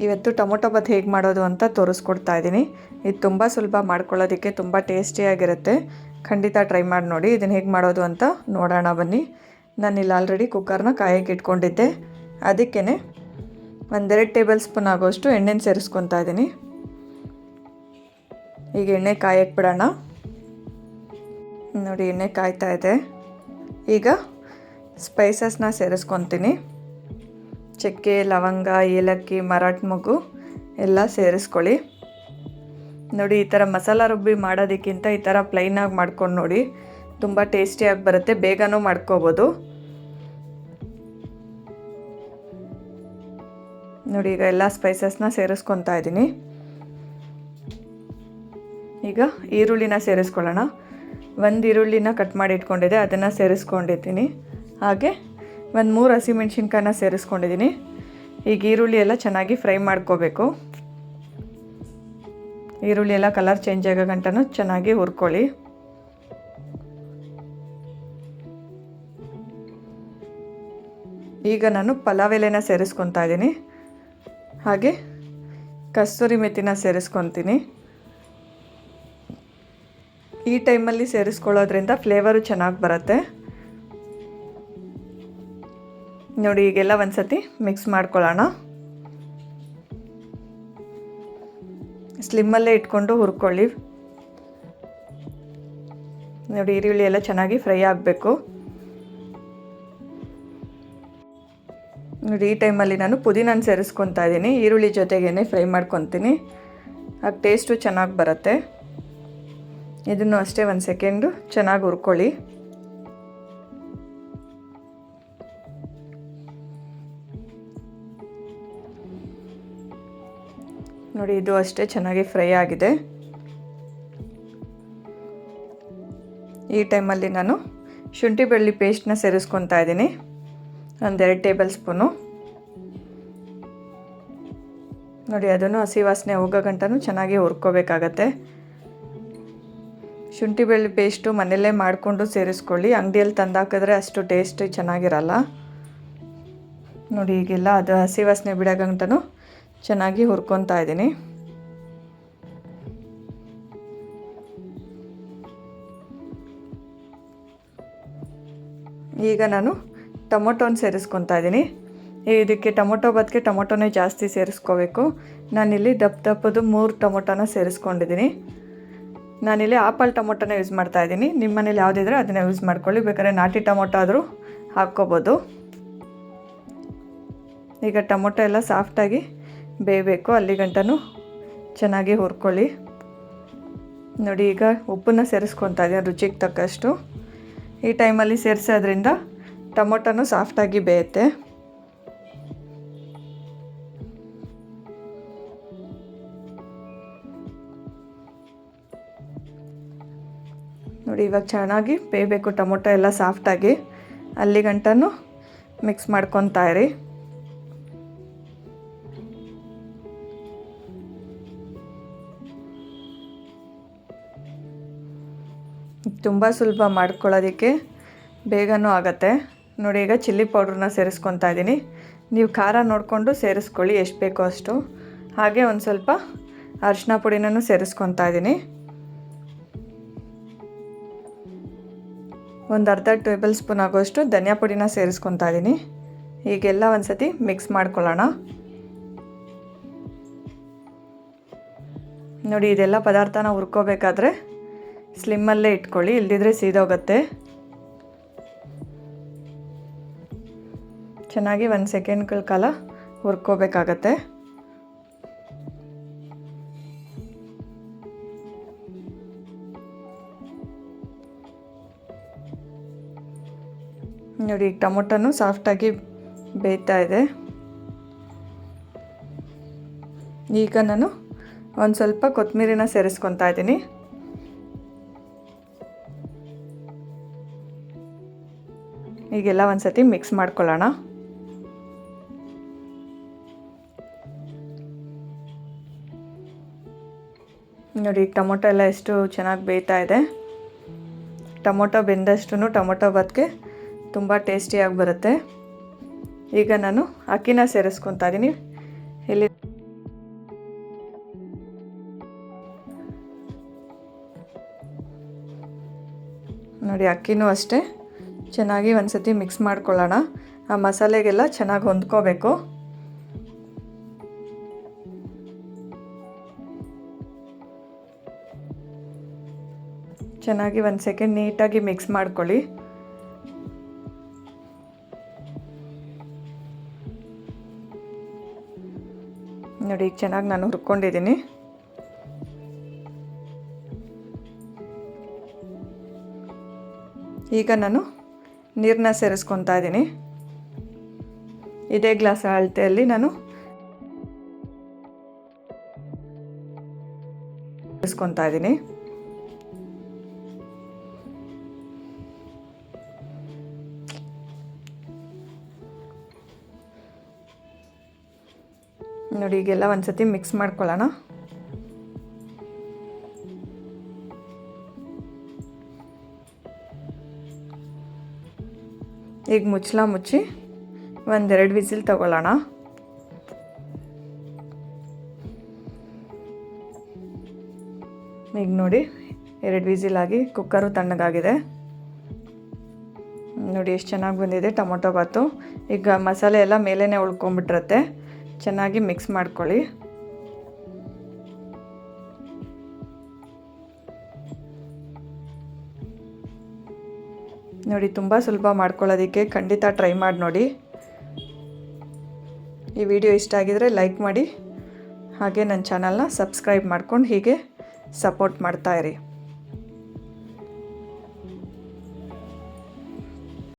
ಇವತ್ತು ಟೊಮೊಟೊ ಬಾತ್ ಹೇಗೆ ಮಾಡೋದು ಅಂತ ತೋರಿಸ್ಕೊಡ್ತಾ ಇದ್ದೀನಿ. ಇದು ತುಂಬ ಸುಲಭ ಮಾಡ್ಕೊಳ್ಳೋದಕ್ಕೆ, ತುಂಬ ಟೇಸ್ಟಿಯಾಗಿರುತ್ತೆ. ಖಂಡಿತ ಟ್ರೈ ಮಾಡಿ ನೋಡಿ. ಇದನ್ನು ಹೇಗೆ ಮಾಡೋದು ಅಂತ ನೋಡೋಣ ಬನ್ನಿ. ನಾನಿಲ್ಲಿ ಆಲ್ರೆಡಿ ಕುಕ್ಕರ್ನ ಕಾಯಕ್ಕೆ ಇಟ್ಕೊಂಡಿದ್ದೆ. ಅದಕ್ಕೇ 1-2 ಟೇಬಲ್ ಸ್ಪೂನ್ ಆಗೋಷ್ಟು ಎಣ್ಣೆನ ಸೇರಿಸ್ಕೊತಾ ಇದ್ದೀನಿ. ಈಗ ಎಣ್ಣೆ ಕಾಯಕ್ಕೆ ಬಿಡೋಣ. ನೋಡಿ ಎಣ್ಣೆ ಕಾಯ್ತಾ ಇದೆ. ಈಗ ಸ್ಪೈಸಸ್ನ ಸೇರಿಸ್ಕೊತೀನಿ. ಚಕ್ಕೆ, ಲವಂಗ, ಏಲಕ್ಕಿ, ಮರಾಠ ಮೊಗ್ಗು ಎಲ್ಲ ಸೇರಿಸ್ಕೊಳ್ಳಿ. ನೋಡಿ ಈ ಥರ ಮಸಾಲ ರುಬ್ಬಿ ಮಾಡೋದಕ್ಕಿಂತ ಈ ಥರ ಪ್ಲೈನಾಗಿ ಮಾಡ್ಕೊಂಡು ನೋಡಿ, ತುಂಬ ಟೇಸ್ಟಿಯಾಗಿ ಬರುತ್ತೆ, ಬೇಗನೂ ಮಾಡ್ಕೋಬೋದು. ನೋಡಿ ಈಗ ಎಲ್ಲ ಸ್ಪೈಸಸ್ನ ಸೇರಿಸ್ಕೊತಾ ಇದ್ದೀನಿ. ಈಗ ಈರುಳ್ಳಿನ ಸೇರಿಸ್ಕೊಳ್ಳೋಣ. 1 ಈರುಳ್ಳಿನ ಕಟ್ ಮಾಡಿ ಇಟ್ಕೊಂಡಿದ್ದೆ, ಅದನ್ನು ಸೇರಿಸ್ಕೊಂಡಿದ್ದೀನಿ. ಹಾಗೆ 3 ಹಸಿಮೆಣ್ಸಿನ್ಕಾಯನ್ನ ಸೇರಿಸ್ಕೊಂಡಿದ್ದೀನಿ. ಈಗ ಈರುಳ್ಳಿ ಎಲ್ಲ ಚೆನ್ನಾಗಿ ಫ್ರೈ ಮಾಡ್ಕೋಬೇಕು. ಈರುಳ್ಳಿ ಎಲ್ಲ ಕಲರ್ ಚೇಂಜ್ ಆಗೋ ಗಂಟನೂ ಚೆನ್ನಾಗಿ ಹುರ್ಕೊಳ್ಳಿ. ಈಗ ನಾನು ಪಲಾವ್ ಎಲೆನ ಸೇರಿಸ್ಕೊತಾ ಇದ್ದೀನಿ. ಹಾಗೆ ಕಸ್ತೂರಿ ಮೆಥಿನ ಸೇರಿಸ್ಕೊತೀನಿ. ಈ ಟೈಮಲ್ಲಿ ಸೇರಿಸ್ಕೊಳ್ಳೋದ್ರಿಂದ ಫ್ಲೇವರು ಚೆನ್ನಾಗಿ ಬರುತ್ತೆ. ನೋಡಿ ಈಗೆಲ್ಲ ಒಂದು ಸತಿ ಮಿಕ್ಸ್ ಮಾಡ್ಕೊಳ್ಳೋಣ. ಸ್ಲಿಮ್ಮಲ್ಲೇ ಇಟ್ಕೊಂಡು ಹುರ್ಕೊಳ್ಳಿ. ನೋಡಿ ಈರುಳ್ಳಿ ಎಲ್ಲ ಚೆನ್ನಾಗಿ ಫ್ರೈ ಆಗಬೇಕು. ನೋಡಿ ಈ ಟೈಮಲ್ಲಿ ನಾನು ಪುದೀನ ಸೇರಿಸ್ಕೊತಾ ಇದ್ದೀನಿ. ಈರುಳ್ಳಿ ಜೊತೆಗೇ ಫ್ರೈ ಮಾಡ್ಕೊತೀನಿ. ಆಗ ಟೇಸ್ಟು ಚೆನ್ನಾಗಿ ಬರುತ್ತೆ. ಇದನ್ನು ಅಷ್ಟೇ 1 ಸೆಕೆಂಡು ಚೆನ್ನಾಗಿ ಹುರ್ಕೊಳ್ಳಿ. ನೋಡಿ ಇದು ಅಷ್ಟೇ ಚೆನ್ನಾಗಿ ಫ್ರೈ ಆಗಿದೆ. ಈ ಟೈಮಲ್ಲಿ ನಾನು ಶುಂಠಿ ಬೆಳ್ಳುಳ್ಳಿ ಪೇಸ್ಟ್ನ ಸೇರಿಸ್ಕೊತಾ ಇದ್ದೀನಿ. 1-2 ಟೇಬಲ್ ಸ್ಪೂನು. ನೋಡಿ ಅದನ್ನು ಹಸಿ ವಾಸನೆ ಹೋಗೋ ಗಂಟನೂ ಚೆನ್ನಾಗಿ ಹುರ್ಕೋಬೇಕಾಗತ್ತೆ. ಶುಂಠಿ ಬೆಳ್ಳುಳ್ಳಿ ಪೇಸ್ಟು ಮನೆಯಲ್ಲೇ ಮಾಡಿಕೊಂಡು ಸೇರಿಸ್ಕೊಳ್ಳಿ. ಅಂಗಡಿಯಲ್ಲಿ ತಂದಾಕಿದ್ರೆ ಅಷ್ಟು ಟೇಸ್ಟ್ ಚೆನ್ನಾಗಿರಲ್ಲ. ನೋಡಿ ಈಗೆಲ್ಲ ಅದು ಹಸಿ ವಾಸನೆ ಬಿಡೋ ಗಂಟನೂ ಚೆನ್ನಾಗಿ ಹುರ್ಕೊತಾ ಇದ್ದೀನಿ. ಈಗ ನಾನು ಟೊಮೊಟೊನ ಸೇರಿಸ್ಕೊತಾ ಇದ್ದೀನಿ. ಇದಕ್ಕೆ ಟೊಮೊಟೊ ಬಾತ್ಗೆ ಟೊಮೊಟೊನೇ ಜಾಸ್ತಿ ಸೇರಿಸ್ಕೋಬೇಕು. ನಾನಿಲ್ಲಿ ದಪ್ಪದು 3 ಟೊಮೊಟೊನ ಸೇರಿಸ್ಕೊಂಡಿದ್ದೀನಿ. ನಾನಿಲ್ಲಿ ಆಪಲ್ ಟೊಮೊಟೊನ ಯೂಸ್ ಮಾಡ್ತಾಯಿದ್ದೀನಿ. ನಿಮ್ಮ ಮನೇಲಿ ಯಾವುದಿದ್ರೆ ಅದನ್ನು ಯೂಸ್ ಮಾಡ್ಕೊಳ್ಳಿ. ಬೇಕಾದ್ರೆ ನಾಟಿ ಟೊಮೊಟೊ ಆದರೂ ಹಾಕ್ಕೋಬೋದು. ಈಗ ಟೊಮೊಟೊ ಎಲ್ಲ ಸಾಫ್ಟಾಗಿ ಬೇಯಬೇಕು, ಅಲ್ಲಿ ಗಂಟನೂ ಚೆನ್ನಾಗಿ ಹುರ್ಕೊಳ್ಳಿ. ನೋಡಿ ಈಗ ಉಪ್ಪನ್ನ ಸೇರಿಸ್ಕೊತಾ ಇದ್ದೀನಿ ರುಚಿಗೆ ತಕ್ಕಷ್ಟು. ಈ ಟೈಮಲ್ಲಿ ಸೇರಿಸೋದ್ರಿಂದ ಟೊಮೊಟೊನೂ ಸಾಫ್ಟಾಗಿ ಬೇಯುತ್ತೆ. ನೋಡಿ ಇವಾಗ ಚೆನ್ನಾಗಿ ಬೇಯಬೇಕು ಟೊಮೊಟೊ ಎಲ್ಲ ಸಾಫ್ಟಾಗಿ, ಅಲ್ಲಿ ಗಂಟನೂ ಮಿಕ್ಸ್ ಮಾಡ್ಕೊತಾ ಇರಿ. ತುಂಬ ಸುಲಭ ಮಾಡ್ಕೊಳ್ಳೋದಕ್ಕೆ, ಬೇಗನೂ ಆಗುತ್ತೆ. ನೋಡಿ ಈಗ ಚಿಲ್ಲಿ ಪೌಡ್ರನ್ನ ಸೇರಿಸ್ಕೊತಾ ಇದ್ದೀನಿ. ನೀವು ಖಾರ ನೋಡಿಕೊಂಡು ಸೇರಿಸ್ಕೊಳ್ಳಿ ಎಷ್ಟು ಬೇಕೋ ಅಷ್ಟು. ಹಾಗೆ ಒಂದು ಸ್ವಲ್ಪ ಅರಿಶಿನ ಪುಡಿನೂ ಸೇರಿಸ್ಕೊತಾ ಇದ್ದೀನಿ. ಒಂದು ಅರ್ಧ ಟೇಬಲ್ ಸ್ಪೂನ್ ಆಗೋಷ್ಟು ಧನಿಯಾ ಪುಡಿನ ಸೇರಿಸ್ಕೊತಾ ಇದ್ದೀನಿ. ಈಗೆಲ್ಲ ಒಂದು ಸತಿ ಮಿಕ್ಸ್ ಮಾಡ್ಕೊಳ್ಳೋಣ. ನೋಡಿ ಇದೆಲ್ಲ ಪದಾರ್ಥನ ಹುರ್ಕೋಬೇಕಾದ್ರೆ ಸ್ಲಿಮ್ಮಲ್ಲೇ ಇಟ್ಕೊಳ್ಳಿ, ಇಲ್ಲದಿದ್ದರೆ ಸೀದೋಗುತ್ತೆ. ಚೆನ್ನಾಗಿ 1 ಸೆಕೆಂಡ್ಗಳ ಕಾಲ ಹುರ್ಕೋಬೇಕಾಗತ್ತೆ. ನೋಡಿ ಈಗ ಟೊಮೊಟೊನೂ ಸಾಫ್ಟಾಗಿ ಬೇಯ್ತಾ ಇದೆ. ಈಗ ನಾನು ಒಂದು ಸ್ವಲ್ಪ ಕೊತ್ತಂಬರಿನ ಸೇರಿಸ್ಕೊತಾ ಇದ್ದೀನಿ. ಈಗೆಲ್ಲ ಒಂದು ಸತಿ ಮಿಕ್ಸ್ ಮಾಡ್ಕೊಳ್ಳೋಣ. ನೋಡಿ ಈಗ ಟೊಮೊಟೊ ಎಲ್ಲ ಎಷ್ಟು ಚೆನ್ನಾಗಿ ಬೇಯ್ತಾ ಇದೆ. ಟೊಮೊಟೊ ಬೆಂದಷ್ಟು ಟೊಮೊಟೊ ಬಾತ್ಗೆ ತುಂಬ ಟೇಸ್ಟಿಯಾಗಿ ಬರುತ್ತೆ. ಈಗ ನಾನು ಅಕ್ಕಿನ ಸೇರಿಸ್ಕೊತಾ ಇದ್ದೀನಿ. ಇಲ್ಲಿ ನೋಡಿ ಅಕ್ಕಿನೂ ಅಷ್ಟೇ ಚೆನ್ನಾಗಿ ಒಂದು ಸತಿ ಮಿಕ್ಸ್ ಮಾಡ್ಕೊಳ್ಳೋಣ. ಆ ಮಸಾಲೆಗೆಲ್ಲ ಚೆನ್ನಾಗಿ ಹೊಂದ್ಕೋಬೇಕು. ಚೆನ್ನಾಗಿ ಒಂದು ಸೆಕೆಂಡ್ ನೀಟಾಗಿ ಮಿಕ್ಸ್ ಮಾಡ್ಕೊಳ್ಳಿ. ನೋಡಿ ಈಗ ಚೆನ್ನಾಗಿ ನಾನು ಹುರ್ಕೊಂಡಿದ್ದೀನಿ. ಈಗ ನಾನು ನೀರನ್ನ ಸೇರಿಸ್ಕೊತಾ ಇದ್ದೀನಿ. ಇದೇ ಗ್ಲಾಸ್ ಅಳತೆಯಲ್ಲಿ ನಾನು ಸೇರಿಸ್ಕೊತಾ ಇದ್ದೀನಿ. ನೋಡಿ ಈಗೆಲ್ಲ ಒಂದು ಸತಿ ಮಿಕ್ಸ್ ಮಾಡ್ಕೊಳ್ಳೋಣ. ಈಗ ಮುಚ್ಚಳ ಮುಚ್ಚಿ ಒಂದೆರಡು ವಿಸಿಲ್ ತಗೊಳ್ಳೋಣ. ಈಗ ನೋಡಿ 2 ವಿಸಿಲ್ ಆಗಿ ಕುಕ್ಕರು ತಣ್ಣಗಾಗಿದೆ. ನೋಡಿ ಎಷ್ಟು ಚೆನ್ನಾಗಿ ಬಂದಿದೆ ಟೊಮೊಟೊ ಬಾತು. ಈಗ ಮಸಾಲೆ ಎಲ್ಲ ಮೇಲೇ ಉಳ್ಕೊಂಬಿಟ್ಟಿರುತ್ತೆ. ಚೆನ್ನಾಗಿ ಮಿಕ್ಸ್ ಮಾಡ್ಕೊಳ್ಳಿ. ನೋಡಿ ತುಂಬ ಸುಲಭ ಮಾಡ್ಕೊಳ್ಳೋದಕ್ಕೆ, ಖಂಡಿತ ಟ್ರೈ ಮಾಡಿ ನೋಡಿ. ಈ ವಿಡಿಯೋ ಇಷ್ಟ ಆಗಿದರೆ ಲೈಕ್ ಮಾಡಿ, ಹಾಗೆ ನನ್ನ ಚಾನಲ್ನ ಸಬ್ಸ್ಕ್ರೈಬ್ ಮಾಡ್ಕೊಂಡು ಹೀಗೆ ಸಪೋರ್ಟ್ ಮಾಡ್ತಾಯಿರಿ.